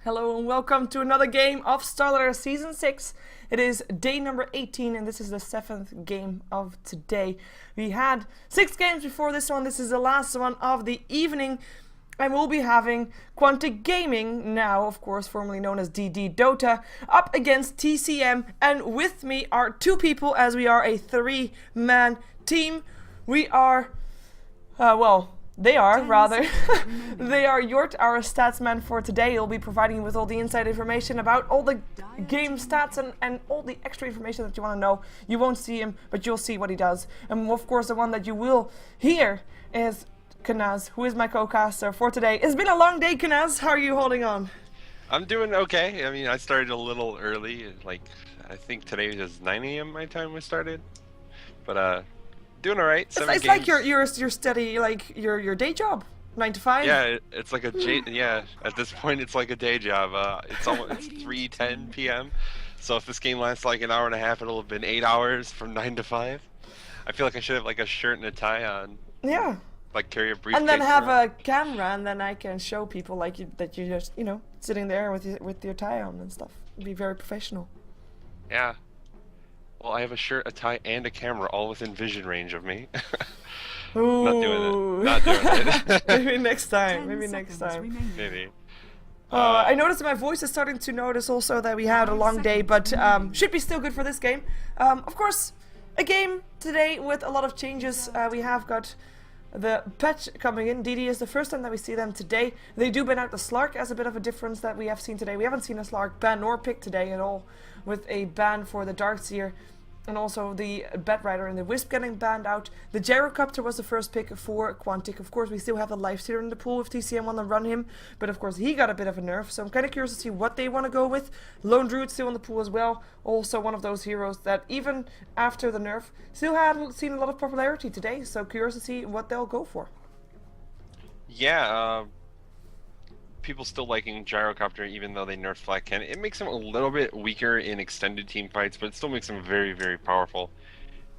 Hello and welcome to another game of StarLadder Season 6. It is day number 18 and this is the 7th game of today. We had 6 games before this one. This is the last one of the evening. And we'll be having Quantic Gaming, now of course formerly known as DD Dota, up against TCM. And with me are 2 people, as we are a 3-man team. We are, they are Hjort, our statsman for today. He'll be providing you with all the inside information about all the game stats and all the extra information that you want to know. You won't see him, but you'll see what he does. And of course the one that you will hear is Kanaz, who is my co-caster for today. It's been a long day, Kanaz. How are you holding on? I'm doing okay. I mean, I started a little early. Like, I think today was 9 a.m. my time we started. But doing all right. It's like your steady, like your day job, 9 to 5. Yeah, it's like yeah. At this point, it's like a day job. It's 3:10 p.m. So if this game lasts like an hour and a half, it'll have been 8 hours from 9 to 5. I feel like I should have like a shirt and a tie on. Yeah. Like carry a briefcase. And then have around. a camera, and then I can show people like that you're just sitting there with your tie on and stuff. Be very professional. Yeah. Well, I have a shirt, a tie, and a camera all within vision range of me. Ooh. Not doing it. Not doing it. Maybe next time. Maybe next time. Maybe. I noticed that my voice is starting to notice also that we had a long day, but should be still good for this game. Of course, a game today with a lot of changes. We have got the patch coming in. DD is the first time that we see them today. They do ban out the Slark as a bit of a difference that we have seen today. We haven't seen a Slark ban nor pick today at all, with a ban for the Darkseer and also the Batrider and the Wisp getting banned out. The Gyrocopter was the first pick for Quantic. Of course, we still have the Lifestealer in the pool if TCM want to run him, but of course he got a bit of a nerf, so I'm kind of curious to see what they want to go with. Lone Druid still in the pool as well, also one of those heroes that even after the nerf still had seen a lot of popularity today, so curious to see what they'll go for. Yeah, people still liking Gyrocopter even though they nerfed Flat Cannon. It makes him a little bit weaker in extended team fights, but it still makes him very, very powerful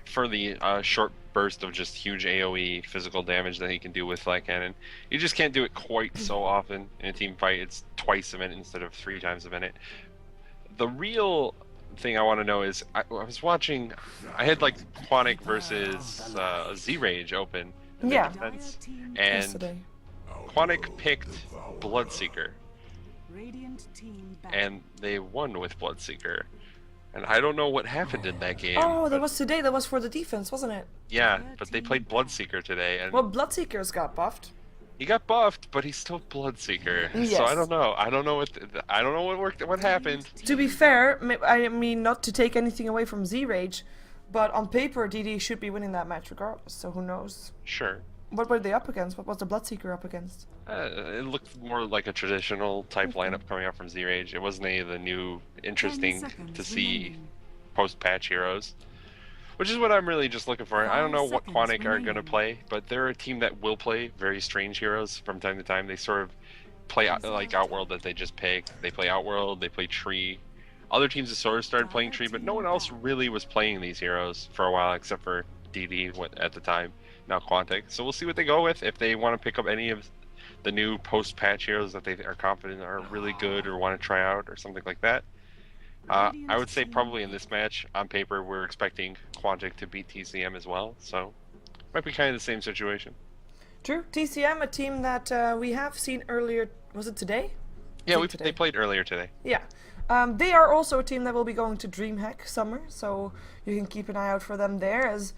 for the short burst of just huge AoE physical damage that he can do with Flat Cannon. You just can't do it quite so often in a team fight. It's twice a minute instead of 3 times a minute. The real thing I want to know is, I was watching, I had like Quantic versus Z-Rage open in the defense, and Yesterday. Quantic picked Bloodseeker, and they won with Bloodseeker, and I don't know what happened in that game. Oh, that was today. That was for the defense, wasn't it? Yeah, but they played Bloodseeker today, and well, Bloodseekers got buffed. he got buffed, but he's still Bloodseeker. Yes. So I don't know. I don't know what worked. What happened? To be fair, I mean not to take anything away from Z-Rage, but on paper DD should be winning that match regardless. So who knows? Sure. What were they up against? What was the Bloodseeker up against? It looked more like a traditional type lineup coming out from Z-Rage. It wasn't any of the new, interesting to see post-patch heroes, which is what I'm really just looking for. I don't know what Quantic are going to play, but they're a team that will play very strange heroes from time to time. They sort of play like Outworld that they just pick. They play Outworld, they play Tree. Other teams have sort of started playing Tree, but no one else really was playing these heroes for a while except for DD at the time. Now Quantic. So we'll see what they go with. If they want to pick up any of the new post-patch heroes that they are confident are really good or want to try out or something like that. I would say probably in this match, on paper, we're expecting Quantic to beat TCM as well. So might be kind of the same situation. True. TCM, a team that we have seen earlier. Was it today? Yeah, they played earlier today. Yeah. They are also a team that will be going to DreamHack Summer, so you can keep an eye out for them there, as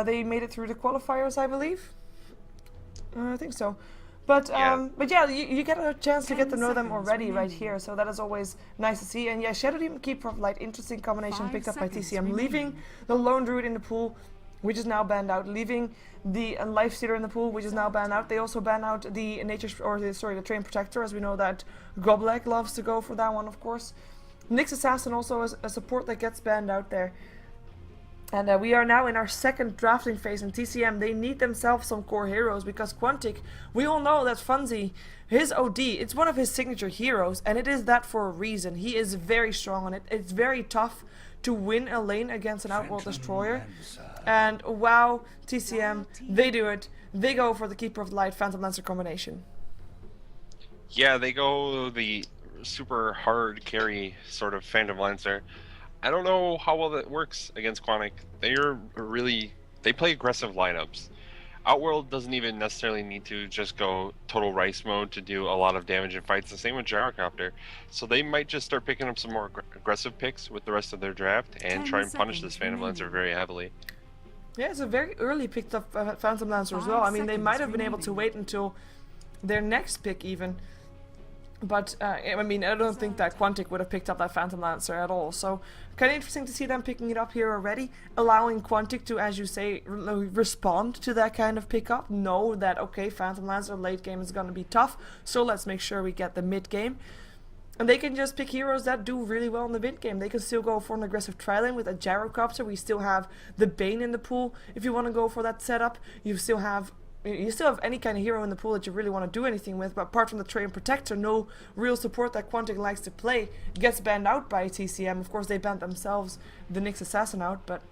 they made it through the qualifiers, I believe. I think so. But yeah, you get a chance to get to know them already right here, so that is always nice to see. And yeah, Shadow Demon Keeper of Light, interesting combination picked up by TCM, leaving the Lone Druid in the pool, which is now banned out, leaving the Lifestealer in the pool, which is now banned out. They also ban out the the Train Protector, as we know that Gobleg loves to go for that one, of course. Nyx Assassin also is a support that gets banned out there. And we are now in our second drafting phase in TCM. They need themselves some core heroes because Quantic, we all know that Funzy, his OD, it's one of his signature heroes, and it is that for a reason. He is very strong on it. It's very tough to win a lane against an Outworld Destroyer. And wow, TCM, they do it. They go for the Keeper of the Light Phantom Lancer combination. Yeah, they go the super hard carry sort of Phantom Lancer. I don't know how well that works against Quantic. They play aggressive lineups. Outworld doesn't even necessarily need to just go total rice mode to do a lot of damage in fights. The same with Gyrocopter. So they might just start picking up some more aggressive picks with the rest of their draft and try and punish this Phantom Lancer very heavily. Yeah, it's a very early picked up Phantom Lancer as well. I mean, they might have been able to wait until their next pick even. But, I mean, I don't think that Quantic would have picked up that Phantom Lancer at all. So, kind of interesting to see them picking it up here already. Allowing Quantic to, as you say, respond to that kind of pickup. Know that, okay, Phantom Lancer late game is going to be tough. So, let's make sure we get the mid game. And they can just pick heroes that do really well in the mid game. They can still go for an aggressive tri-lane with a Gyrocopter. We still have the Bane in the pool if you want to go for that setup. You still have any kind of hero in the pool that you really want to do anything with, but apart from the Train Protector, no real support that Quantic likes to play gets banned out by TCM. Of course, they banned themselves the Nyx Assassin out, but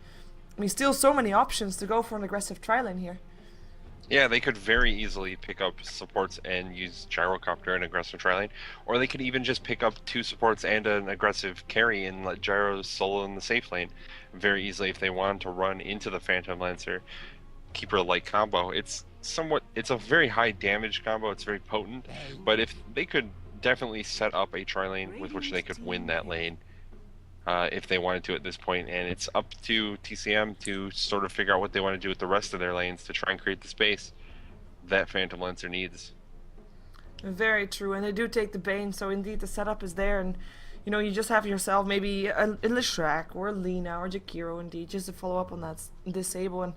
I mean, still so many options to go for an aggressive tri-lane here. Yeah, they could very easily pick up supports and use Gyrocopter and aggressive tri-lane, or they could even just pick up 2 supports and an aggressive carry and let Gyro solo in the safe lane very easily if they wanted to run into the Phantom Lancer Keeper-like combo. It's a very high damage combo, it's very potent, but if they could definitely set up a tri-lane with which they could win that lane if they wanted to at this point, and it's up to TCM to sort of figure out what they want to do with the rest of their lanes to try and create the space that Phantom Lancer needs. Very true, and they do take the Bane, so indeed the setup is there, and you know, you just have yourself maybe a Leshrac or a Lina or Jakiro indeed, just to follow up on that disable. And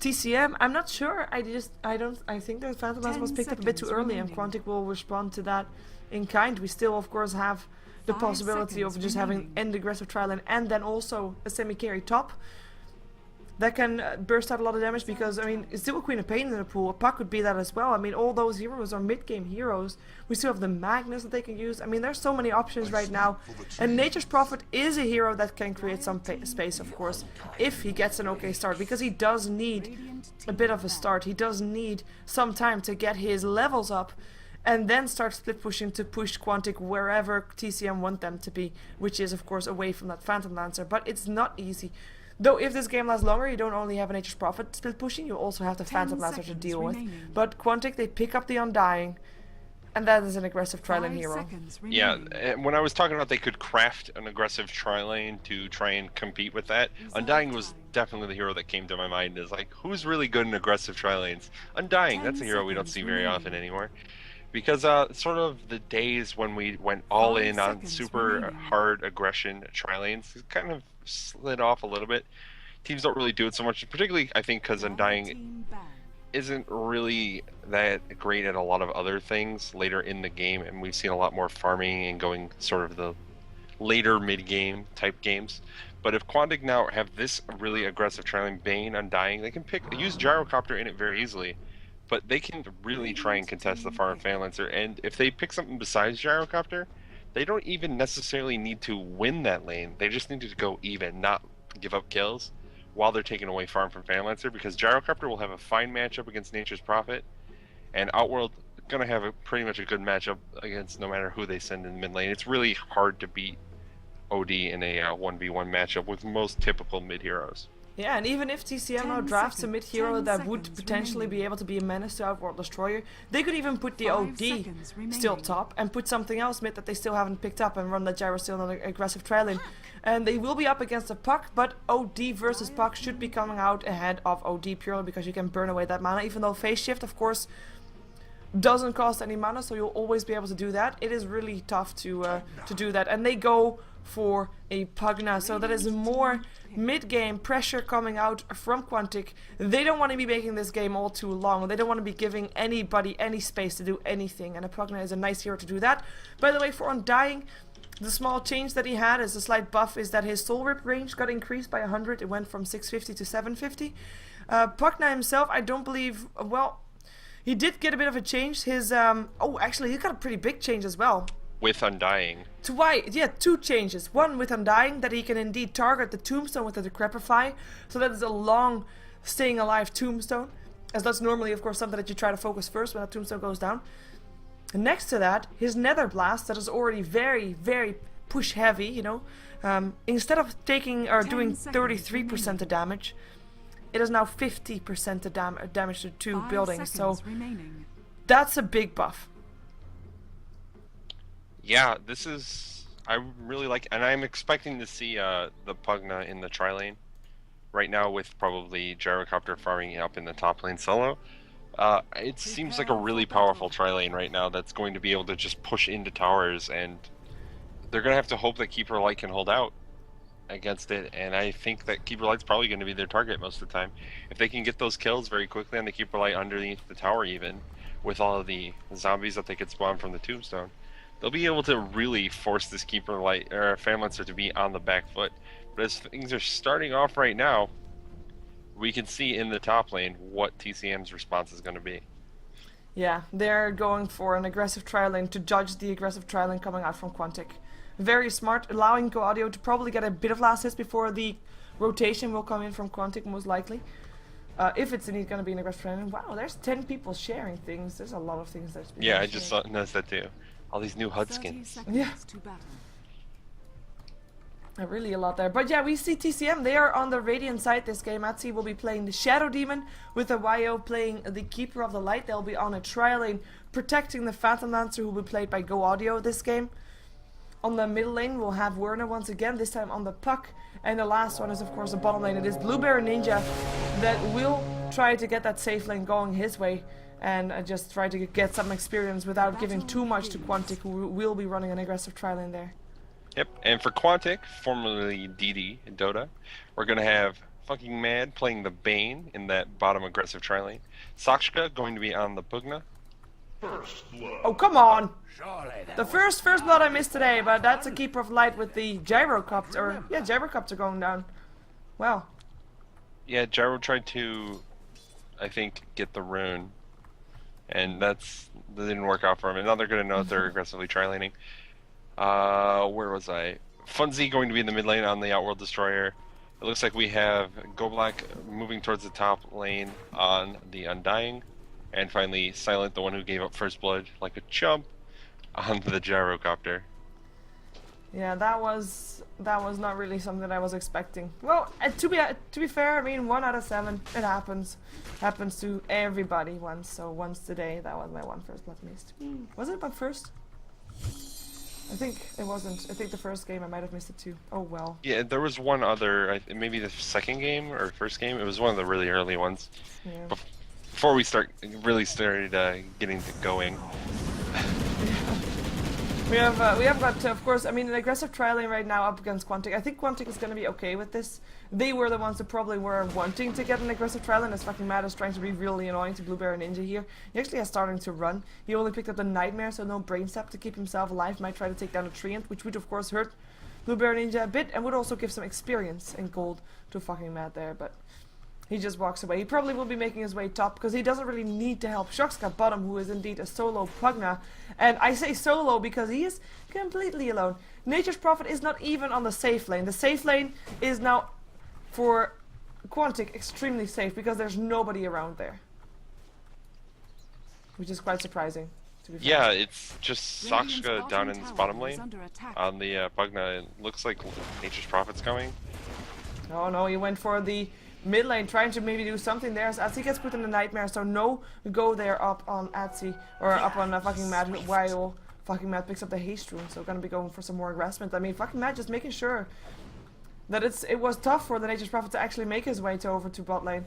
TCM, I'm not sure. I think the Phantom Lancer was picked up a bit too early, and Quantic will respond to that in kind. We still, of course, have the possibility of just having an aggressive tri-lane and then also a semi-carry top that can burst out a lot of damage, because, I mean, it's still a Queen of Pain in the pool. A Puck could be that as well. I mean, all those heroes are mid-game heroes. We still have the Magnus that they can use. I mean, there's so many options right now. And Nature's Prophet is a hero that can create some space, of course, if he gets an okay start, because he does need a bit of a start. He does need some time to get his levels up and then start split pushing to push Quantic wherever TCM want them to be, which is, of course, away from that Phantom Lancer. But it's not easy. Though if this game lasts longer, you don't only have a Nature's Prophet split pushing, you also have the Phantom Lancer to deal with. But Quantic, they pick up the Undying, and that is an aggressive tri-lane hero. Yeah, and when I was talking about they could craft an aggressive tri-lane to try and compete with that, Undying was definitely the hero that came to my mind. Is like, who's really good in aggressive tri-lanes? Undying, that's a hero we don't see very often anymore. Because sort of the days when we went all in on super hard aggression tri-lanes kind of slid off a little bit. Teams don't really do it so much, particularly I think because Undying isn't really that great at a lot of other things later in the game, and we've seen a lot more farming and going sort of the later mid-game type games. But if Quantic now have this really aggressive tri-lane, Bane, Undying, they can use Gyrocopter in it very easily. But they can really try and contest the farm Phantom Lancer, and if they pick something besides Gyrocopter, they don't even necessarily need to win that lane. They just need to go even, not give up kills while they're taking away farm from Phantom Lancer, because Gyrocopter will have a fine matchup against Nature's Prophet, and Outworld gonna have pretty much a good matchup against no matter who they send in mid lane. It's really hard to beat OD in a 1v1 matchup with most typical mid heroes. Yeah, and even if TCM now drafts a mid-hero that would potentially be able to be a menace to Outworld Destroyer, they could even put the OD still top and put something else mid that they still haven't picked up and run the Gyro still on an aggressive tri-lane. And they will be up against a Puck, but OD versus Puck should be coming out ahead of OD purely because you can burn away that mana, even though Phase Shift, of course, doesn't cost any mana, so you'll always be able to do that. It is really tough to do that, and they go for a Pugna, so that is more mid-game pressure coming out from Quantic. They don't want to be making this game all too long. They don't want to be giving anybody any space to do anything, and a Pugna is a nice hero to do that. By the way, for Undying, the small change that he had as a slight buff is that his Soul Rip range got increased by 100. It went from 650 to 750. Pugna himself, I don't believe, well, he did get a bit of a change. His, oh, actually, he got a pretty big change as well. With Undying. Two changes. One with Undying, that he can indeed target the Tombstone with the Decrepify, so that is a long staying alive Tombstone, as that's normally, of course, something that you try to focus first when a Tombstone goes down. And next to that, his Nether Blast, that is already very, very push heavy, you know. Instead of taking or doing 33% of damage, it is now 50% of damage to 2 buildings. So that's a big buff. Yeah, this is... I really like... And I'm expecting to see the Pugna in the tri-lane. Right now with probably Gyrocopter farming up in the top lane solo. It seems like a really powerful tri-lane right now that's going to be able to just push into towers, and they're going to have to hope that Keeper Light can hold out against it, and I think that Keeper Light's probably going to be their target most of the time. If they can get those kills very quickly on the Keeper Light underneath the tower even, with all of the zombies that they could spawn from the Tombstone, they'll be able to really force this Keeper Light, or Fanlancer to be on the back foot. But as things are starting off right now, we can see in the top lane what TCM's response is going to be. Yeah, they're going for an aggressive tri-lane to judge the aggressive tri-lane coming out from Quantic. Very smart, allowing Go Audio to probably get a bit of last hits before the rotation will come in from Quantic, most likely. If it's indeed going to be an aggressive tri-lane. Wow, there's 10 people sharing things. There's a lot of things that's been Yeah, I just noticed that too. All these new HUD skins. Yeah. Really a lot there. But yeah, we see TCM. They are on the Radiant side this game. Atsi will be playing the Shadow Demon with the YO playing the Keeper of the Light. They'll be on a tri-lane protecting the Phantom Lancer, who will be played by Go Audio this game. On the middle lane we'll have Werner once again, this time on the puck. And the last one is of course the bottom lane. It is Blueberry Ninja that will try to get that safe lane going his way and just try to get some experience without giving too much to Quantic, who will be running an aggressive tri-lane there. Yep, and for Quantic, formerly DD in Dota, we're going to have fucking Mad playing the Bane in that bottom aggressive tri-lane. Sakshka going to be on the Pugna. Oh, come on! The first blood I missed today, but that's a Keeper of Light with the Gyrocopter, or yeah, Gyrocopter going down. Well. Yeah, Gyro tried to, I think, get the rune, and that didn't work out for him. And now they're going to know that they're aggressively tri-laning. Where was I? Funzy going to be in the mid lane on the Outworld Destroyer. It looks like we have Go Black moving towards the top lane on the Undying. And finally, Silent, the one who gave up first blood like a chump, on the Gyrocopter. Yeah, that was not really something I was expecting. Well, to be fair, I mean 1 out of 7, it happens to everybody once. So once today, that was my one first blood missed. Was it my first? I think it wasn't. I think the first game I might have missed it too. Oh well. Yeah, there was one other, maybe the second game or first game. It was one of the really early ones. Yeah. Before we really started getting going. We have got, of course, I mean, an aggressive tri-lane right now up against Quantic. I think Quantic is going to be okay with this. They were the ones that probably were wanting to get an aggressive tri-lane, as fucking Mad is trying to be really annoying to Blueberry Ninja here. He actually is starting to run. He only picked up the Nightmare, so no Brain Sap to keep himself alive. Might try to take down a Treant, which would of course hurt Blueberry Ninja a bit, and would also give some experience and gold to fucking Mad there, but he just walks away. He probably will be making his way top, because he doesn't really need to help Shoxka bottom, who is indeed a solo Pugna. And I say solo because he is completely alone. Nature's Prophet is not even on the safe lane. The safe lane is now, for Quantic, extremely safe, because there's nobody around there. Which is quite surprising, to be fair. Yeah, it's just Sakshka down in this bottom lane on the Pugna. It looks like Nature's Prophet's coming. Oh no, he went for the mid lane, trying to maybe do something there. So Atsi gets put in the Nightmare, so no go there up on Atsi, or up on fucking Mad, while fucking Mad picks up the haste rune. So gonna be going for some more harassment. I mean, fucking Mad just making sure that it was tough for the Nature's Prophet to actually make his way over to bot lane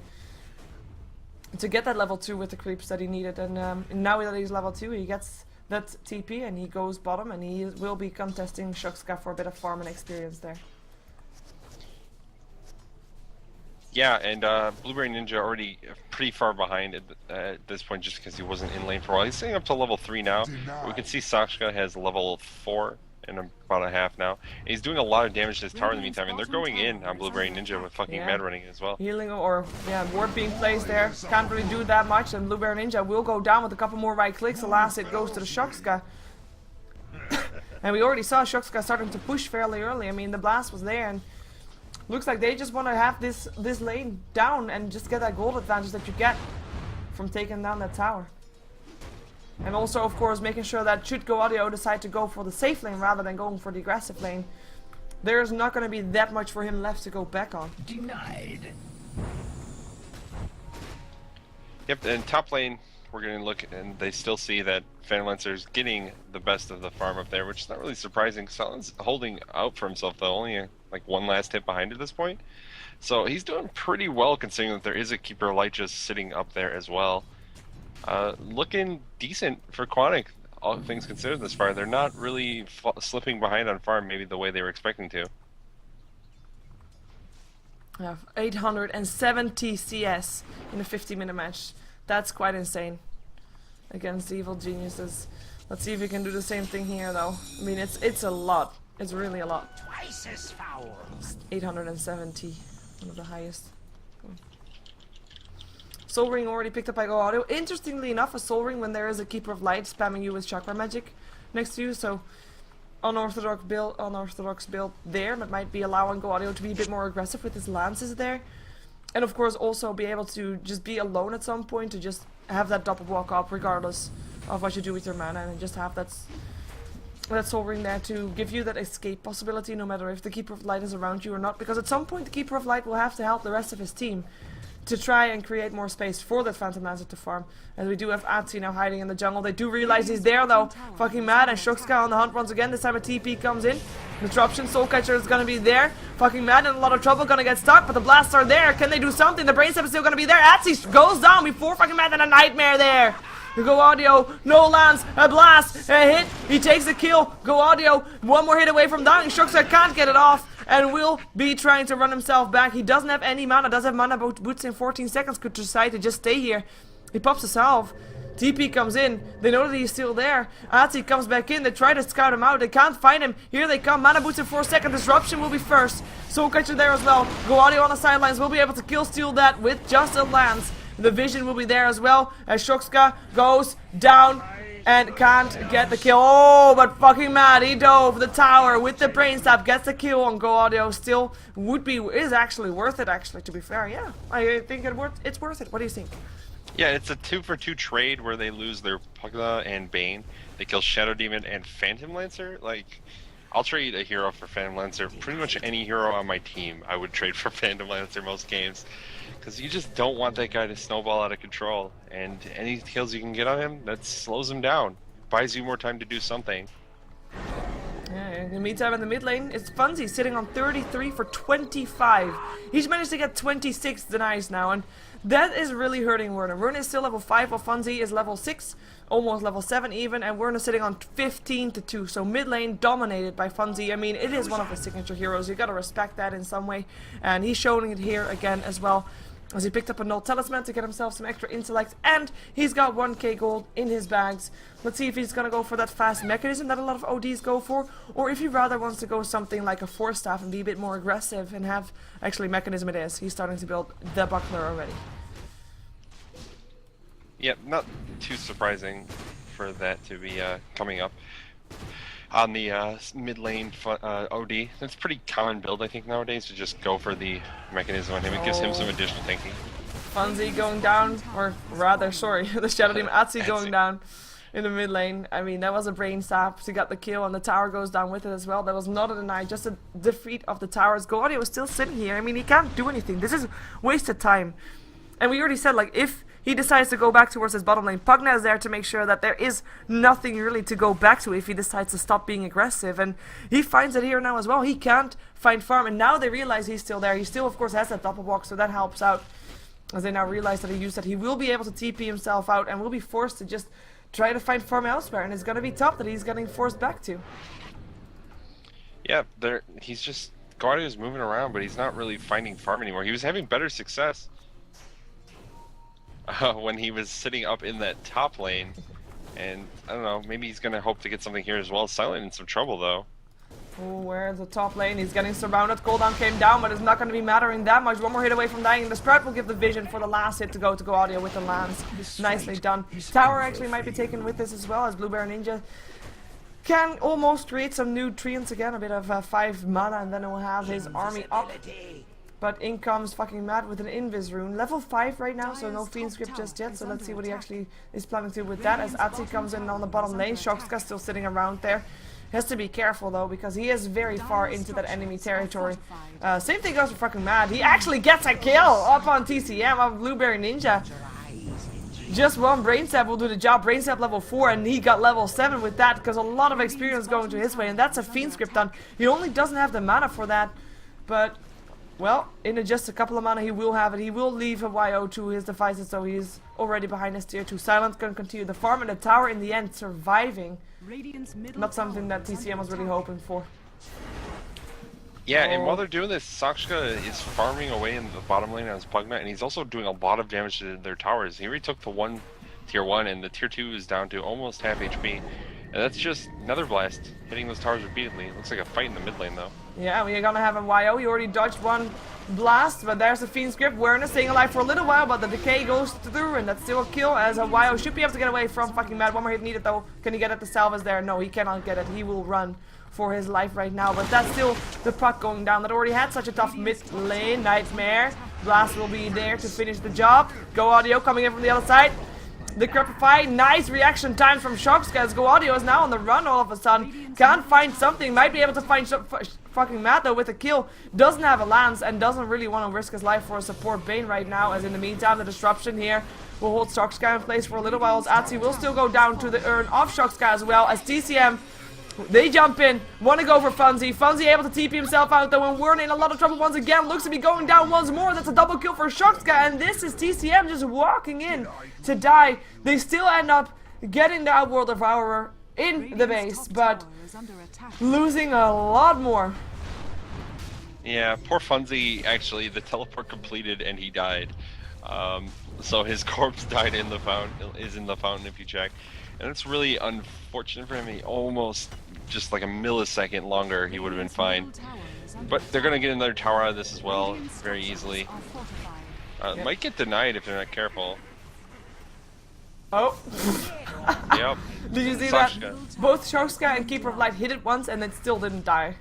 to get that level 2 with the creeps that he needed. And now that he's level 2, he gets that TP and he goes bottom, and he will be contesting Shoxka for a bit of farm and experience there. Yeah, and Blueberry Ninja already pretty far behind at this point, just because he wasn't in lane for a while. He's sitting up to level 3 now. We can see Sakshka has level 4 in about a half now. And he's doing a lot of damage to his tower in the meantime, and they're going in on Blueberry Ninja with fucking Mad running as well. Healing, or yeah, ward being placed there. Can't really do that much, and Blueberry Ninja will go down with a couple more right clicks. The last hit goes to the Shoxka. And we already saw Shoxka starting to push fairly early. I mean, the blast was there, and looks like they just want to have this lane down and just get that gold advantage that you get from taking down that tower. And also, of course, making sure that should Go Audio decide to go for the safe lane rather than going for the aggressive lane, there's not going to be that much for him left to go back on. Denied. Yep, and top lane, we're going to look, and they still see that Phantom Lancer's getting the best of the farm up there, which is not really surprising. Salen's holding out for himself, though, only like one last hit behind at this point. So he's doing pretty well, considering that there is a Keeper Light just sitting up there as well. Looking decent for Quantic, all things considered this far. They're not really slipping behind on farm, maybe the way they were expecting to. 870 CS in a 50-minute match. That's quite insane against the evil geniuses. Let's see if we can do the same thing here, though. I mean, it's a lot. It's really a lot. Twice as foul. 870, one of the highest. Soul Ring already picked up by Go Audio. Interestingly enough, a Soul Ring when there is a Keeper of Light spamming you with Chakra Magic next to you, so unorthodox build there, but might be allowing Go Audio to be a bit more aggressive with his lances there. And of course also be able to just be alone at some point, to just have that double walk up regardless of what you do with your mana, and just have that Soul Ring there to give you that escape possibility no matter if the Keeper of Light is around you or not, because at some point the Keeper of Light will have to help the rest of his team to try and create more space for that Phantom Lancer to farm. As we do have Atsi now hiding in the jungle. They do realize he's there though. Fucking mad, and Shokska on the hunt once again. This time a TP comes in. Disruption, Soulcatcher is gonna be there. Fucking mad, in a lot of trouble, gonna get stuck, but the blasts are there. Can they do something? The Brain Step is still gonna be there. Atsi goes down before fucking mad, and a Nightmare there. Go Audio, no lands, a blast, a hit, he takes the kill. Go Audio, one more hit away from dying. Shokska can't get it off, and will be trying to run himself back. He doesn't have any mana, does have mana boots in 14 seconds, could decide to just stay here. He pops a salve. TP comes in, they know that he's still there. Atsi comes back in, they try to scout him out, they can't find him. Here they come, mana boots in 4 seconds, Disruption will be first. Soulcatcher there as well. Go Audio on the sidelines will be able to kill steal that with just a lance. The Vision will be there as well, as Shokska goes down and can't get the kill. Oh, but fucking mad, he dove the tower with the Brain Stab, gets the kill on Go Audio. Still is actually worth it, actually, to be fair. Yeah, I think it's worth it. What do you think? Yeah, it's a 2-for-2 trade where they lose their Pugla and Bane. They kill Shadow Demon and Phantom Lancer. Like, I'll trade a hero for Phantom Lancer. Pretty much any hero on my team, I would trade for Phantom Lancer most games. Because you just don't want that guy to snowball out of control. And any kills you can get on him, that slows him down. Buys you more time to do something. Yeah, in the meantime in the mid lane, it's Funzy sitting on 33 for 25. He's managed to get 26 denies now, and that is really hurting Werner. Werner is still level 5, while Funzy is level 6, almost level 7 even, and Werner sitting on 15 to 2. So mid lane dominated by Funzy. I mean, it is one of his signature heroes. You gotta respect that in some way, and he's showing it here again as well. As he picked up a Null Talisman to get himself some extra intellect, and he's got 1k gold in his bags. Let's see if he's gonna go for that fast mechanism that a lot of ODs go for, or if he rather wants to go something like a Force Staff and be a bit more aggressive and have, actually mechanism it is, he's starting to build the buckler already. Yep, not too surprising for that to be coming up. On the mid lane OD, that's a pretty common build I think nowadays, to just go for the mechanism on him. It gives him some additional thinking. Funzy going down, or rather, sorry, the Shadow Demon Atsi going down in the mid lane. I mean, that was a Brain Sap to get the kill, and the tower goes down with it as well. That was not a deny, just a defeat of the towers. Go Audio is still sitting here. I mean, he can't do anything. This is wasted time. And we already said, like, if he decides to go back towards his bottom lane, Pugna is there to make sure that there is nothing really to go back to if he decides to stop being aggressive. And he finds it here now as well. He can't find farm, and now they realize he's still there. He still, of course, has that double walk, so that helps out. As they now realize that he will be able to TP himself out and will be forced to just try to find farm elsewhere. And it's going to be tough that he's getting forced back to. Yeah, he's just, Guardio's moving around, but he's not really finding farm anymore. He was having better success when he was sitting up in that top lane, and I don't know, maybe he's gonna hope to get something here as well. Silent in some trouble though. Oh, where's the top lane? He's getting surrounded. Cooldown came down, but it's not going to be mattering that much. One more hit away from dying. The spread will give the Vision for the last hit to go Audio with the lance. Nicely done. Tower actually might be taken with this as well, as Blue Bear Ninja can almost create some new treants again. A bit of 5 mana, and then he'll have his army up. But in comes fucking Matt with an Invis rune. Level 5 right now, so no Fiend Script just yet. So let's see what he actually is planning to do with that. As Atsi comes in on the bottom lane, Shoxka still sitting around there. He has to be careful though, because he is very far into that enemy territory. Same thing goes for fucking Matt. He actually gets a kill up on TCM of Blueberry Ninja. Just one Brain Sap will do the job. Brain Sap level 4, and he got level 7 with that, because a lot of experience going to his way, and that's a Fiend Script done. He only doesn't have the mana for that, but, well, in just a couple of mana he will have it. He will leave a YO to his devices, so he's already behind his tier 2. Silent gonna continue the farm, and the tower in the end surviving. Not something that TCM was really hoping for. Yeah, and while they're doing this, Sakshka is farming away in the bottom lane on his Pugna, and he's also doing a lot of damage to their towers. He already took the tier 1, and the tier 2 is down to almost half HP. And that's just Nether Blast hitting those towers repeatedly. It looks like a fight in the mid lane, though. Yeah, we're gonna have a YO. He already dodged one blast, but there's a Fiend Script. Werner staying alive for a little while, but the decay goes through, and that's still a kill, as a YO should be able to get away from fucking Mad. One more hit needed, though. Can he get it? The salvas there? No, he cannot get it. He will run for his life right now, but that's still the puck going down that already had such a tough mid lane. Nightmare Blast will be there to finish the job. Go Audio coming in from the other side. The Crepify, nice reaction time from Shoxka, as Go Audio is now on the run all of a sudden. Can't find something, might be able to find fucking Matt though with a kill. Doesn't have a lance and doesn't really want to risk his life for a support Bane right now, as in the meantime the disruption here will hold Shoxka in place for a little while, as Atsi will still go down to the urn of Shoxka as well, as TCM, they jump in, want to go for Funzy. Funzy able to TP himself out though, and Werner in a lot of trouble once again. Looks to be going down once more. That's a double kill for Shoxka, and this is TCM just walking in to die. They still end up getting the Outworld Devourer in the base, but losing a lot more. Yeah, poor Funzy, actually, the teleport completed and he died. So his corpse died in the fountain, is in the fountain if you check. And it's really unfortunate for him. He almost, just like a millisecond longer, he would have been fine. But they're going to get another tower out of this as well, very easily. Might get denied if they're not careful. Oh. Yep. Did you see Sakshka. that? Both Shoxka and Keeper of Light hit it once and it still didn't die.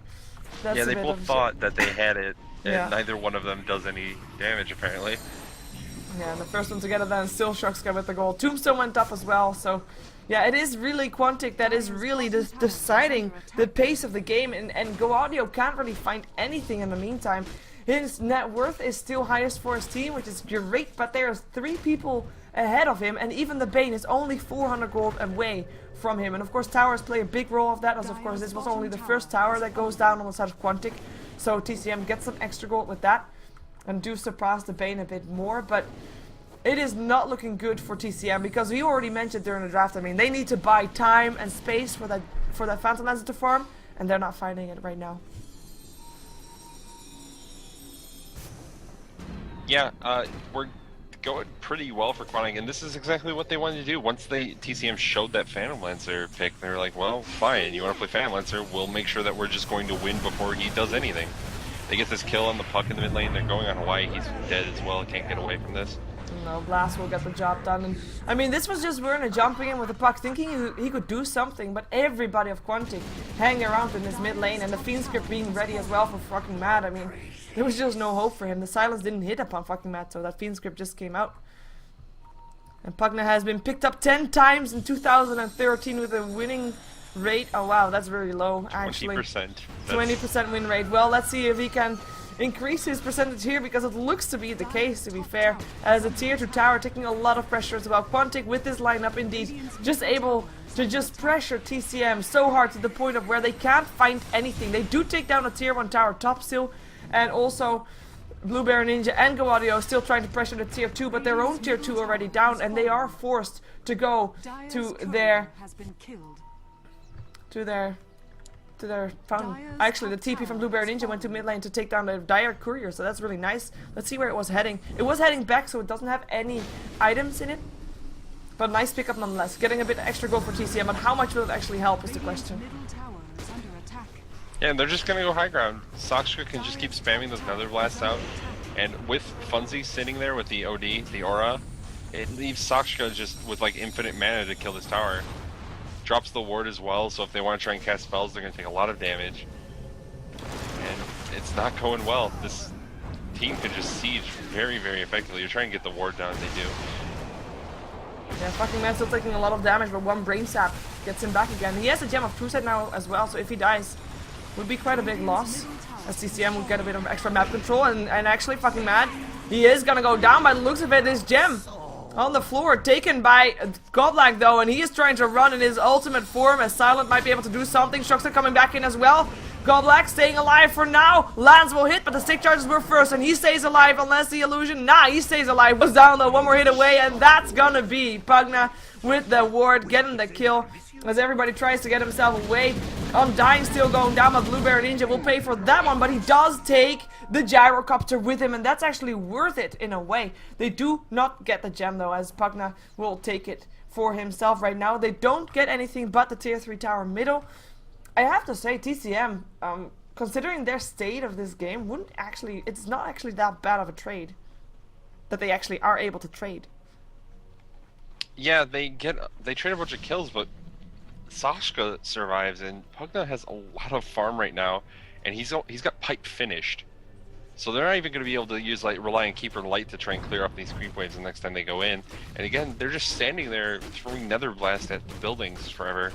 That's yeah, they both thought that they had it, and yeah. neither one of them does any damage, apparently. Yeah, and the first one together then still Shoxka with the goal. Tombstone went up as well, so... Yeah, it is really Quantic that is really deciding the pace of the game, and Go Audio can't really find anything in the meantime. His net worth is still highest for his team, which is great, but there are 3 people ahead of him, and even the Bane is only 400 gold away from him. And of course towers play a big role of that, as of course this was only the first tower that goes down on the side of Quantic. So TCM gets some extra gold with that, and do surpass the Bane a bit more, but... It is not looking good for TCM, because we already mentioned during the draft, I mean, they need to buy time and space for that Phantom Lancer to farm, and they're not finding it right now. Yeah, we're going pretty well for Quantic, and this is exactly what they wanted to do. Once TCM showed that Phantom Lancer pick, they were like, well, fine, you want to play Phantom Lancer, we'll make sure that we're just going to win before he does anything. They get this kill on the puck in the mid lane, they're going on Hawaii, he's dead as well, can't get away from this. No, Blast will get the job done. And I mean, this was just Werner jumping in with the puck, thinking he could do something, but everybody of Quantic hanging around in this mid lane, and the Fiend Script being ready as well for fucking Matt. I mean, there was just no hope for him. The silence didn't hit upon fucking Matt, so that Fiend Script just came out. And Pugna has been picked up 10 times in 2013 with a winning rate. Oh wow, that's very low, actually. 20%. 20% win rate. Well, let's see if he can increase his percentage here, because it looks to be the case, to be fair, as a tier 2 tower taking a lot of pressure as well. Quantic with this lineup indeed just able to just pressure TCM so hard to the point of where they can't find anything. They do take down a tier 1 tower top still, and also Blueberry Ninja and Go Audio still trying to pressure the tier 2, but their own tier 2 already down, and they are forced to go to their fountain. Actually, the TP from Blueberry Ninja went to mid lane to take down the Dire Courier, so that's really nice. Let's see where it was heading. It was heading back, so it doesn't have any items in it. But nice pickup nonetheless. Getting a bit extra gold for TCM, but how much will it actually help is the question. Yeah, and they're just gonna go high ground. Sakshka can just keep spamming those Nether Blasts out, and with Funzy sitting there with the OD, the Aura, it leaves Sakshka just with like infinite mana to kill this tower. Drops the ward as well, so if they want to try and cast spells, they're going to take a lot of damage. And it's not going well. This team can just siege very, very effectively. You're trying to get the ward down, they do. Yeah, fucking man still taking a lot of damage, but one brain sap gets him back again. He has a gem of true set now as well, so if he dies, would be quite a big loss. As TCM would get a bit of extra map control, and actually fucking mad. He is gonna go down by the looks of it. This gem on the floor taken by Godlike though, and he is trying to run in his ultimate form as Silent might be able to do something. Shockster coming back in as well. Godlike staying alive for now. Lance will hit, but the stick charges were first, and he stays alive unless the illusion. Nah, he stays alive. Goes down though, one more hit away, and that's gonna be Pugna with the ward getting the kill. As everybody tries to get himself away. Undying still going down, but Blueberry Ninja will pay for that one, but he does take the gyrocopter with him, and that's actually worth it in a way. They do not get the gem though, as Pugna will take it for himself right now. They don't get anything but the tier 3 tower middle. I have to say, TCM, considering their state of this game, it's not actually that bad of a trade. That they actually are able to trade. Yeah, they trade a bunch of kills, but Sashka survives, and Pugna has a lot of farm right now, and he's got pipe finished. So they're not even going to be able to use rely on Keeper Light to try and clear up these creep waves the next time they go in. And again, they're just standing there throwing Nether Blast at the buildings forever.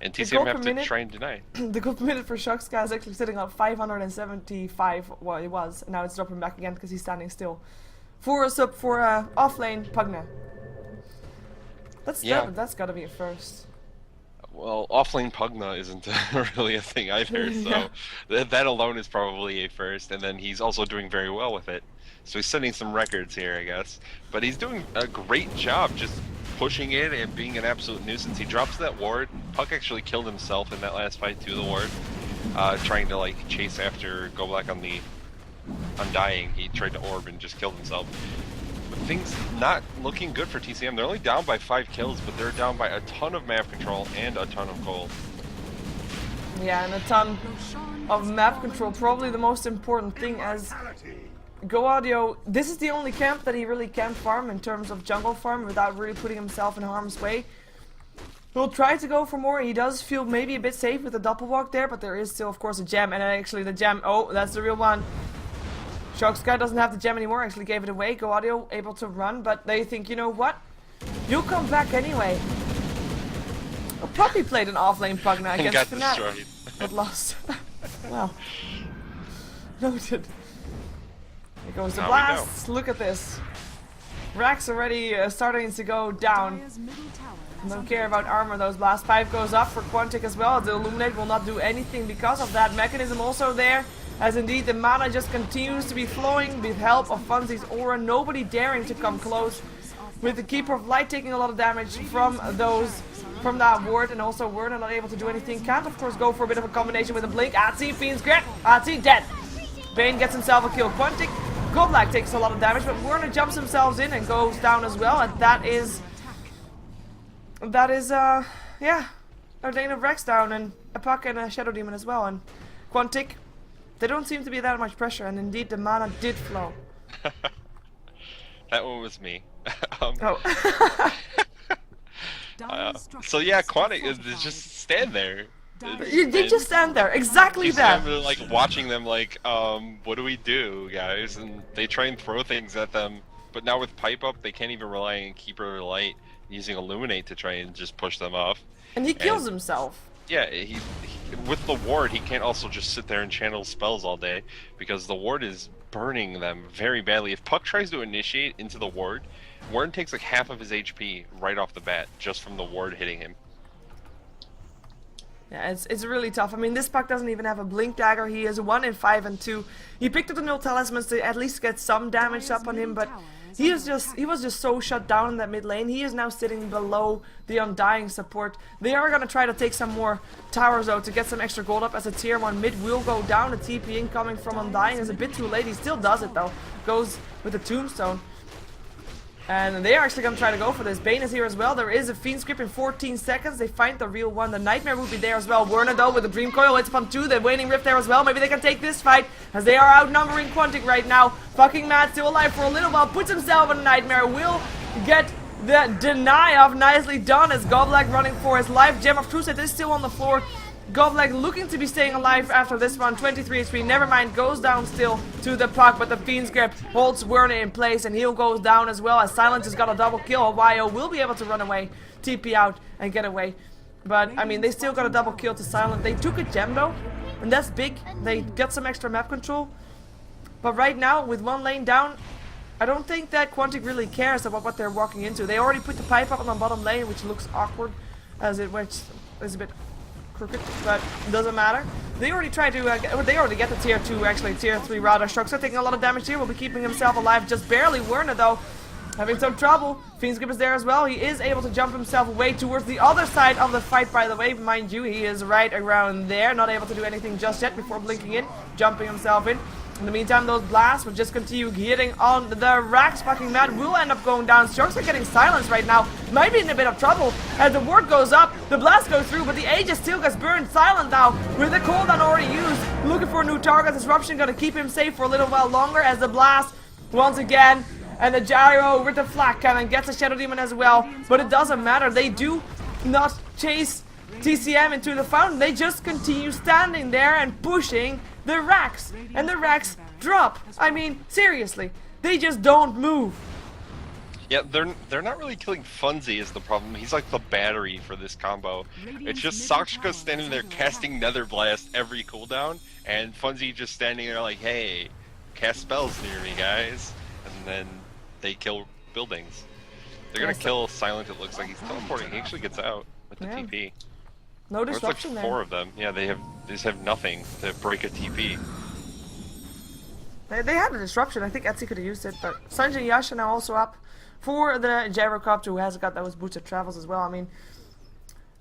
And TCM have to try and deny. The gold per minute for Shoxka is actually sitting on 575, well it was, and now it's dropping back again because he's standing still. For a sub for offlane Pugna. That's gotta be a first. Well, offlane Pugna isn't really a thing either, so that alone is probably a first, and then he's also doing very well with it. So he's setting some records here, I guess. But he's doing a great job just pushing it and being an absolute nuisance. He drops that ward. Puck actually killed himself in that last fight to the ward, trying to chase after Go Black on the Undying. He tried to orb and just killed himself. But things not looking good for TCM. They're only down by 5 kills, but they're down by a ton of map control and a ton of gold. Yeah, and a ton of map control. Probably the most important thing, as Go Audio, this is the only camp that he really can farm in terms of jungle farm without really putting himself in harm's way. He'll try to go for more. He does feel maybe a bit safe with the double walk there, but there is still, of course, a gem. And actually the gem, oh, that's the real one. Shocksky doesn't have the gem anymore, actually gave it away. Go Audio able to run, but they think, you know what? You'll come back anyway. I'll probably played an offlane Pugna against Fnatic, but lost. Well, noted. Here goes the blast. Look at this. Rack's already starting to go down. Don't care about armor. Those blast 5 goes up for Quantic as well. The Illuminate will not do anything because of that. Mechanism also there. As indeed the mana just continues to be flowing with help of Funzy's aura. Nobody daring to come close. With the Keeper of Light taking a lot of damage from that ward, and also Werner not able to do anything. Can't of course go for a bit of a combination with a blink. Atsi, Fiend's Grip. Atsi dead. Bane gets himself a kill. Quantic, Godlike takes a lot of damage, but Werner jumps himself in and goes down as well. And that is yeah, Ordain of Rex down, and a Puck and a Shadow Demon as well. And Quantic, there don't seem to be that much pressure, and indeed the mana did flow. That one was me. Oh. So yeah, Quantic is just stand there. You just stand there, exactly that. Like watching them, like, what do we do, guys? And they try and throw things at them, but now with pipe up, they can't even rely on Keeper Light using Illuminate to try and just push them off. And he kills himself. Yeah, he with the ward, he can't also just sit there and channel spells all day because the ward is burning them very badly. If Puck tries to initiate into the ward, Warren takes like half of his HP right off the bat just from the ward hitting him. Yeah, it's really tough. I mean, this Puck doesn't even have a Blink Dagger. He is 1 in 5 and 2. He picked up the Null Talismans to at least get some damage up on him, but he was just so shut down in that mid lane. He is now sitting below the Undying support. They are gonna try to take some more towers though to get some extra gold up, as a tier 1 mid will go down. The TP incoming from Undying is a bit too late. He still does it though. Goes with the Tombstone. And they are actually going to try to go for this. Bane is here as well. There is a Fiend Script in 14 seconds. They find the real one. The Nightmare will be there as well. Werner though with the Dream Coil. It's upon 2. The Waning Rift there as well. Maybe they can take this fight, as they are outnumbering Quantic right now. Fucking Mad still alive for a little while. Puts himself on a Nightmare. Will get the deny of. Nicely done as Goblack running for his life. Gem of Truth is still on the floor. Godlike looking to be staying alive after this one. 23 HP, never mind, goes down still to the puck, but the Fiend's Grip holds Werner in place, and he'll go down as well, as Silence has got a double kill. Wyo will be able to run away, TP out, and get away. But, I mean, they still got a double kill to Silent. They took a gem, though, and that's big. They got some extra map control. But right now, with one lane down, I don't think that Quantic really cares about what they're walking into. They already put the pipe up on the bottom lane, which looks awkward, as it is a bit crooked, but it doesn't matter. They already tried to, they already get the tier 2, actually, tier 3 rather. Sharks are taking a lot of damage here, will be keeping himself alive just barely. Werner, though, having some trouble. Fiend's Grip is there as well. He is able to jump himself away towards the other side of the fight, by the way. Mind you, he is right around there, not able to do anything just yet before blinking in, jumping himself in. In the meantime, those blasts will just continue hitting on the racks. Fucking Matt will end up going down. Sharks are getting silenced right now. Might be in a bit of trouble. As the ward goes up, the blast goes through, but the Aegis still gets burned. Silent now, with the cooldown already used. Looking for a new target. Disruption gonna keep him safe for a little while longer, as the blast, once again, and the gyro with the flak cannon gets a Shadow Demon as well. But it doesn't matter. They do not chase TCM into the fountain. They just continue standing there and pushing the racks, and the racks drop. I mean, seriously, they just don't move. Yeah, they're not really killing Funzy is the problem. He's like the battery for this combo. It's just Sakshka standing there casting Nether Blast every cooldown, and Funzy just standing there like, hey, cast spells near me, guys. And then they kill buildings. They're gonna kill Silent, it looks like. He's teleporting. He actually gets out with the TP. No disruption there. It's like 4 of them. Yeah, they just have nothing to break a TP. They had a disruption. I think Etsy could have used it, but Sanjay and Yasha now also up for the Gyrocopter, who has got those boosted travels as well. I mean,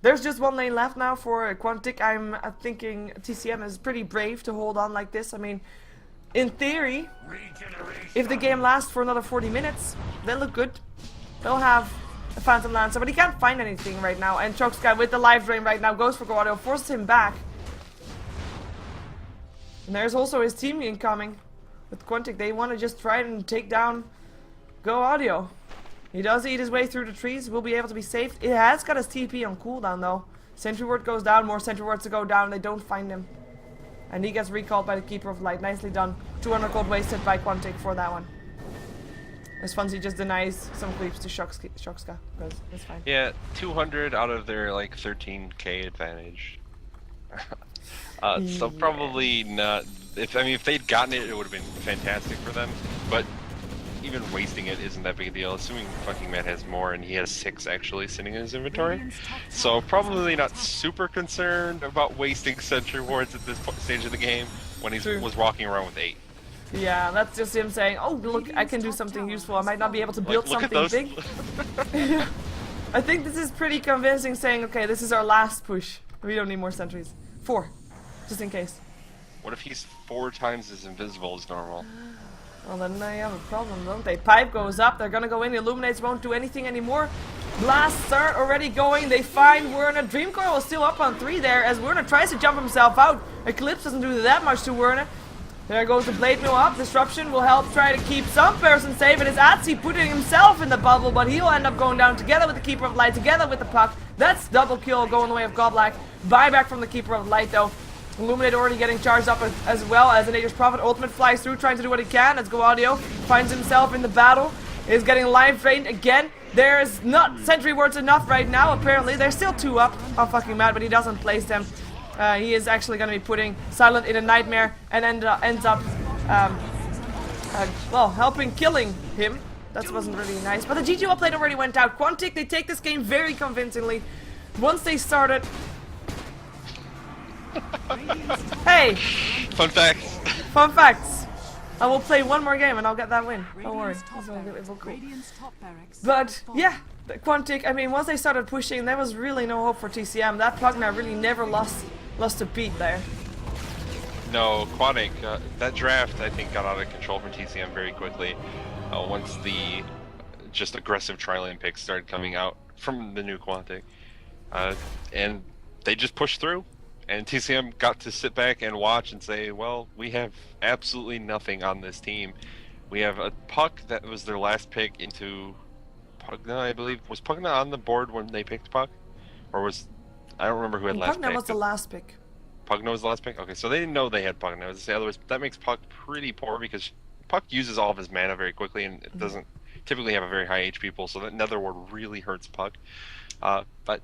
there's just one lane left now for Quantic. I'm thinking TCM is pretty brave to hold on like this. I mean, in theory, if the game lasts for another 40 minutes, they look good. They'll have a Phantom Lancer, but he can't find anything right now. And Chokska with the life drain right now goes for Guardio, forces him back. And there's also his team incoming with Quantic. They want to just try and take down Go Audio. He does eat his way through the trees, will be able to be safe. It has got his TP on cooldown though. Sentry Ward goes down, more Sentry Wards to go down, they don't find him. And he gets recalled by the Keeper of Light. Nicely done. 200 gold wasted by Quantic for that one. As Funzy just denies some creeps to Shokska, because it's fine. Yeah, 200 out of their like 13k advantage. So probably not. If they'd gotten it, it would have been fantastic for them. But even wasting it isn't that big a deal. Assuming fucking Matt has more, and he has 6 actually sitting in his inventory. So probably not super concerned about wasting Sentry Wards at this stage of the game when he was walking around with 8. Yeah, that's just him saying, oh look, I can do something useful. I might not be able to build something big. I think this is pretty convincing, saying, okay, this is our last push. We don't need more sentries. 4, just in case. What if he's 4 times as invisible as normal? Well, then they have a problem, don't they? Pipe goes up, they're gonna go in, the Illuminates won't do anything anymore. Blasts are already going, they find Werner. Dreamcoil is still up on 3 there, as Werner tries to jump himself out. Eclipse doesn't do that much to Werner. There goes the Blade Mill up. Disruption will help try to keep some person safe. It is Atsi putting himself in the bubble, but he'll end up going down together with the Keeper of Light, together with the puck. That's double kill going the way of Godlike. Buyback from the Keeper of Light though. Illuminate already getting charged up as well, as the Nature's Prophet ultimate flies through, trying to do what he can. Let's go Audio. Finds himself in the battle. Is getting life drained again. There's not Sentry Wards enough right now, apparently. There's still 2 up. Oh, fucking mad, but he doesn't place them. He is actually going to be putting Silent in a nightmare and ends up, well, killing him. That wasn't really nice. But the GG upplate already went out. Quantic, they take this game very convincingly. Once they started... Hey! Fun facts! Fun facts! I will play one more game and I'll get that win. Don't worry. It will cool. But, yeah. Quantic, I mean, once they started pushing, there was really no hope for TCM. That Pugna really never lost a beat there. No, Quantic, that draft I think got out of control for TCM very quickly. Once the just aggressive tri-lane picks started coming out from the new Quantic. And they just pushed through. And TCM got to sit back and watch and say, well, we have absolutely nothing on this team. We have a Puck that was their last pick into Pugna, I believe. Was Pugna on the board when they picked Puck? Or was I don't remember who had last Pugna pick. was the last pick. Pugna was the last pick? Okay, so they didn't know they had Pugna. Otherwise, that makes Puck pretty poor because Puck uses all of his mana very quickly and it doesn't typically have a very high HP pool, so that Netherward really hurts Puck. But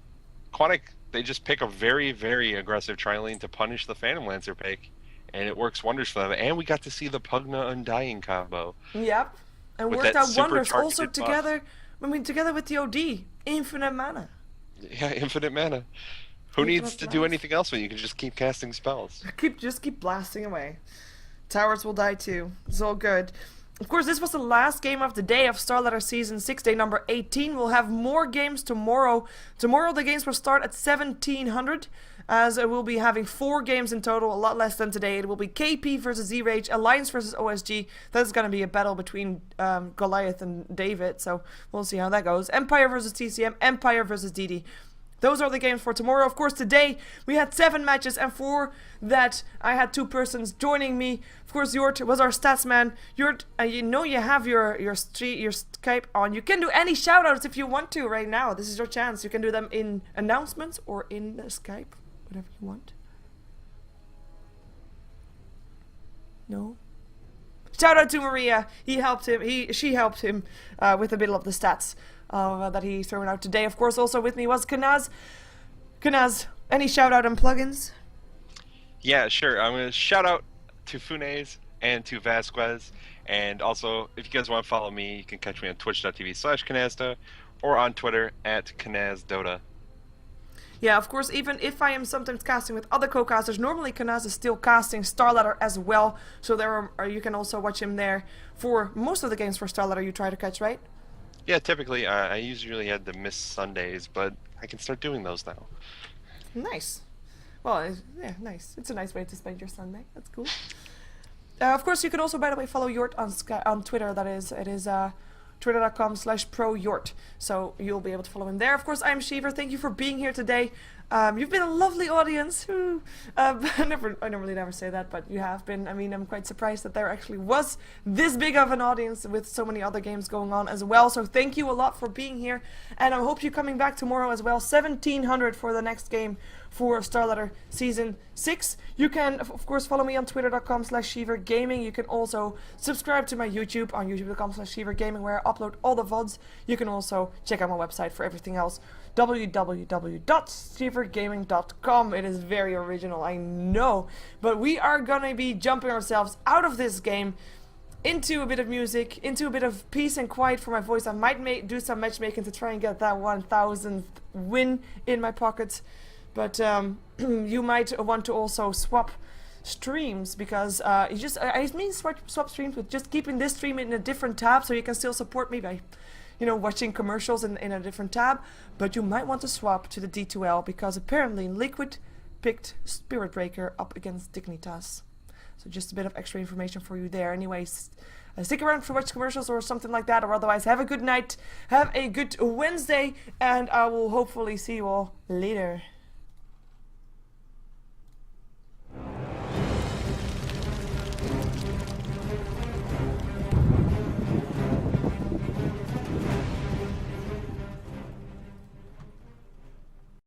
Quantic, they just pick a very, very aggressive Trilane to punish the Phantom Lancer pick, and it works wonders for them. And we got to see the Pugna Undying combo. Yep. And With worked that out super wonders also targeted buff. together with the OD. Infinite mana. Yeah, infinite mana. Who Infinite needs to do blast. anything else when you can just keep casting spells? Just keep blasting away. Towers will die too. It's all good. Of course, this was the last game of the day of StarLadder Season 6, day number 18. We'll have more games tomorrow. Tomorrow the games will start at 1700, as we'll be having 4 games in total, a lot less than today. It will be KP versus Z-Rage, Alliance versus OSG. That's going to be a battle between Goliath and David, so we'll see how that goes. Empire versus TCM, Empire versus DD. Those are the games for tomorrow. Of course, today we had 7 matches, and for that I had 2 persons joining me. Of course, Hjort was our stats man. Hjort, you know you have your Skype on. You can do any shoutouts if you want to right now. This is your chance. You can do them in announcements or in the Skype, whatever you want. No? Shout out to Maria. She helped him with a bit of the stats that he thrown out today. Of course, also with me was Kanaz. Kanaz, any shout out and plugins? Yeah, sure. I'm going to shout out to Funes and to Vasquez. And also, if you guys want to follow me, you can catch me on twitch.tv/Kanazda or on Twitter at KanazDota. Yeah, of course, even if I am sometimes casting with other co-casters, normally Kanaz is still casting StarLadder as well. So you can also watch him there for most of the games for StarLadder you try to catch, right? Yeah, typically I usually had to miss Sundays, but I can start doing those now. Nice. Well, yeah, nice. It's a nice way to spend your Sunday. That's cool. Of course, you can also, by the way, follow Hjort on Twitter. It is twitter.com/prohjort. So you'll be able to follow him there. Of course, I'm Sheever. Thank you for being here today. You've been a lovely audience. I normally never say that, but you have been. I mean, I'm quite surprised that there actually was this big of an audience with so many other games going on as well. So thank you a lot for being here, and I hope you're coming back tomorrow as well. 1700 for the next game for StarLadder Season 6. You can, of course, follow me on twitter.com/SheeverGaming. You can also subscribe to my YouTube on youtube.com/SheeverGaming, where I upload all the VODs. You can also check out my website for everything else, www.SheeverGaming.com. It is very original, I know, but we are gonna be jumping ourselves out of this game into a bit of music, into a bit of peace and quiet for my voice. I might do some matchmaking to try and get that 1000th win in my pocket. But you might want to also swap streams, because I mean swap streams with just keeping this stream in a different tab, so you can still support me by, watching commercials in a different tab. But you might want to swap to the D2L, because apparently Liquid picked Spirit Breaker up against Dignitas. So just a bit of extra information for you there. Anyways, stick around for watch commercials or something like that, or otherwise have a good night, have a good Wednesday, and I will hopefully see you all later.